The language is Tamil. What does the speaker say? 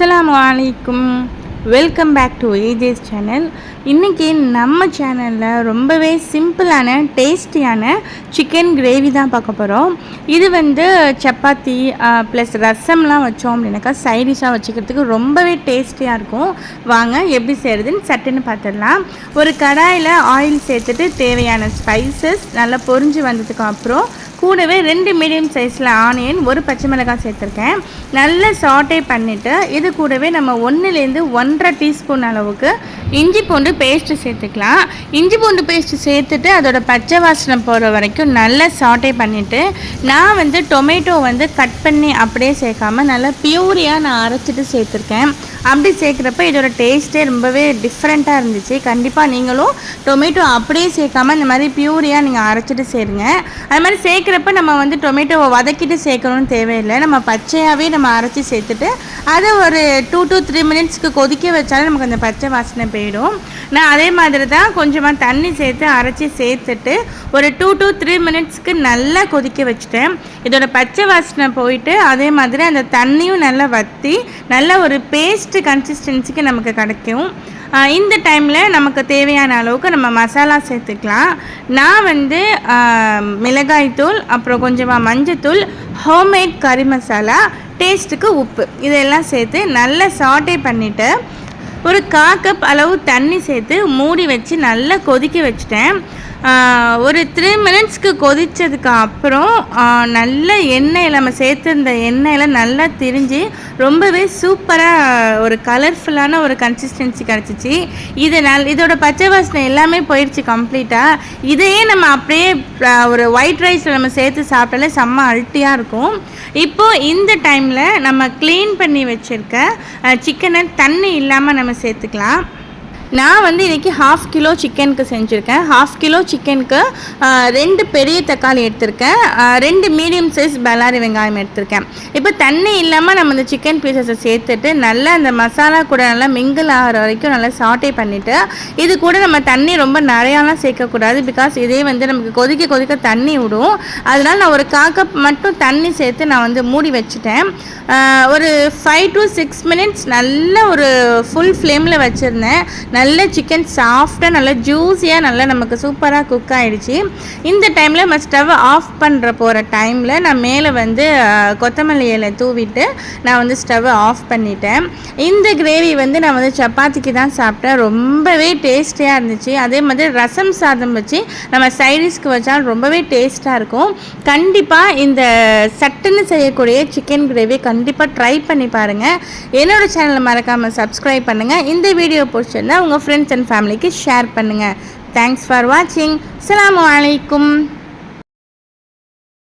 அஸ்ஸலாமு அலைக்கும். Welcome back to AJ's channel. இன்றைக்கி நம்ம சேனலில் ரொம்பவே சிம்பிளான டேஸ்டியான சிக்கன் கிரேவி தான் பார்க்க போகிறோம். இது சப்பாத்தி ப்ளஸ் ரசம்லாம் வச்சோம் அப்படின்னாக்கா சைடிஷாக வச்சுக்கிறதுக்கு ரொம்பவே டேஸ்டியாக இருக்கும். வாங்க எப்படி செய்கிறதுன்னு சட்டுன்னு பார்த்துடலாம். ஒரு கடாயில் ஆயில் சேர்த்துட்டு தேவையான ஸ்பைசஸ் நல்லா பொரிஞ்சு வந்ததுக்கு அப்புறம் கூடவே 2 மீடியம் சைஸில் ஆனியன், ஒரு பச்சை மிளகாய் சேர்த்துருக்கேன். நல்லா சாட்டே பண்ணிவிட்டு இது கூடவே நம்ம 1லேருந்து 1.5 டீஸ்பூன் அளவுக்கு இஞ்சி பூண்டு பேஸ்ட்டு சேர்த்துக்கலாம். இஞ்சி பூண்டு பேஸ்ட்டு சேர்த்துட்டு அதோட பச்சை வாசனை போகிற வரைக்கும் நல்லா சாட்டே பண்ணிவிட்டு நான் டொமேட்டோ கட் பண்ணி அப்படியே சேர்க்காமல் நல்லா பியூரியாக நான் அரைச்சிட்டு சேர்த்துருக்கேன். அப்படி சேர்க்குறப்ப இதோட டேஸ்ட்டே ரொம்பவே டிஃப்ரெண்ட்டாக இருந்துச்சு. கண்டிப்பாக நீங்களும் டொமேட்டோ அப்படியே சேர்க்காமல் இந்த மாதிரி பியூரியாக நீங்கள் அரைச்சிட்டு சேருங்க. அது மாதிரி சேர்க்குறப்ப நம்ம டொமேட்டோவை வதக்கிட்டு சேர்க்கணும்னு தேவையில்லை. நம்ம பச்சையாகவே நம்ம அரைச்சி சேர்த்துட்டு அதை ஒரு 2 to 3 மினிட்ஸ்க்கு கொதிக்க வச்சாலும் நமக்கு அந்த பச்சை வாசனை போயிடும். நான் அதே மாதிரி தான் கொஞ்சமாக தண்ணி சேர்த்து அரைச்சி சேர்த்துட்டு ஒரு 2 to 3 மினிட்ஸ்க்கு நல்லா கொதிக்க வச்சுட்டேன். இதோட பச்சை வாசனை போயிட்டு அதே மாதிரி அந்த தண்ணியும் நல்லா வற்றி நல்ல ஒரு பேஸ்ட் கன்சிஸ்டன்சிக்கு நமக்கு கிடைக்கும். இந்த டைமில் நமக்கு தேவையான அளவுக்கு நம்ம மசாலா சேர்த்துக்கலாம். நான் மிளகாய்த்தூள், அப்புறம் கொஞ்சமாக மஞ்சத்தூள், ஹோம்மேட் கறி மசாலா, டேஸ்ட்டுக்கு உப்பு, இதெல்லாம் சேர்த்து நல்லா சாட்டே பண்ணிவிட்டு ஒரு 1/4 கப் அளவு தண்ணி சேர்த்து மூடி வச்சு நல்லா கொதிக்க வச்சுட்டேன். ஒரு 3 மினிட்ஸ்க்கு கொதித்ததுக்கு அப்புறம் நல்ல எண்ணெயில் நம்ம சேர்த்துருந்த எண்ணெயில் நல்லா திரிஞ்சு ரொம்பவே சூப்பராக ஒரு கலர்ஃபுல்லான ஒரு கன்சிஸ்டன்சி கிடச்சிச்சு. இதோட பச்சை வாசனை எல்லாமே போயிடுச்சு கம்ப்ளீட்டாக. இதையே நம்ம அப்படியே ஒரு ஒயிட் ரைஸில் நம்ம சேர்த்து சாப்பிட்டாலே செம்ம அல்ட்டியாக இருக்கும். இப்போது இந்த டைமில் நம்ம க்ளீன் பண்ணி வச்சுருக்க சிக்கனை தண்ணி இல்லாமல் நம்ம சேர்த்துக்கலாம். நான் இன்றைக்கி 1/2 கிலோ சிக்கனுக்கு செஞ்சுருக்கேன். 1/2 கிலோ சிக்கனுக்கு 2 பெரிய தக்காளி எடுத்திருக்கேன், 2 மீடியம் சைஸ் பல்லாரி வெங்காயம் எடுத்திருக்கேன். இப்போ தண்ணி இல்லாமல் நம்ம இந்த சிக்கன் பீசஸை சேர்த்துட்டு நல்லா அந்த மசாலா கூட நல்லா மிங்கிள் ஆகிற வரைக்கும் நல்லா சாட்டே பண்ணிவிட்டு இது கூட நம்ம தண்ணி ரொம்ப நிறையாலாம் சேர்க்கக்கூடாது. பிகாஸ் இதே நமக்கு கொதிக்க கொதிக்க தண்ணி விடும். அதனால் நான் ஒரு 1/4 கப் மட்டும் தண்ணி சேர்த்து நான் மூடி வச்சுட்டேன். ஒரு 5 to 6 மினிட்ஸ் நல்ல ஒரு ஃபுல் ஃப்ளேமில் வச்சுருந்தேன். நல்ல சிக்கன் சாஃப்டாக நல்லா ஜூஸியாக நல்லா நமக்கு சூப்பராக குக் ஆகிடுச்சு. இந்த டைமில் நம்ம ஸ்டவ் ஆஃப் பண்ணுற போகிற டைமில் நான் மேலே கொத்தமல்லி இலை தூவிட்டு நான் ஸ்டவ் ஆஃப் பண்ணிட்டேன். இந்த கிரேவி நான் சப்பாத்திக்கு தான் சாப்பிட்டேன். ரொம்பவே டேஸ்டியாக இருந்துச்சு. அதே மாதிரி ரசம் சாதம் வச்சு நம்ம சைடிஷ்க்கு வச்சாலும் ரொம்பவே டேஸ்ட்டாக இருக்கும். கண்டிப்பாக இந்த சட்டுன்னு செய்யக்கூடிய சிக்கன் கிரேவி கண்டிப்பாக ட்ரை பண்ணி பாருங்கள். என்னோடய சேனலை மறக்காமல் சப்ஸ்கிரைப் பண்ணுங்கள். இந்த வீடியோ பிடிச்சிருந்தா உங்கள் ஃப்ரெண்ட்ஸ் அண்ட் ஃபேமிலிக்கு ஷேர் பண்ணுங்கள். தேங்க்ஸ் ஃபார் வாட்சிங். அஸ்ஸலாமு அலைக்கும்.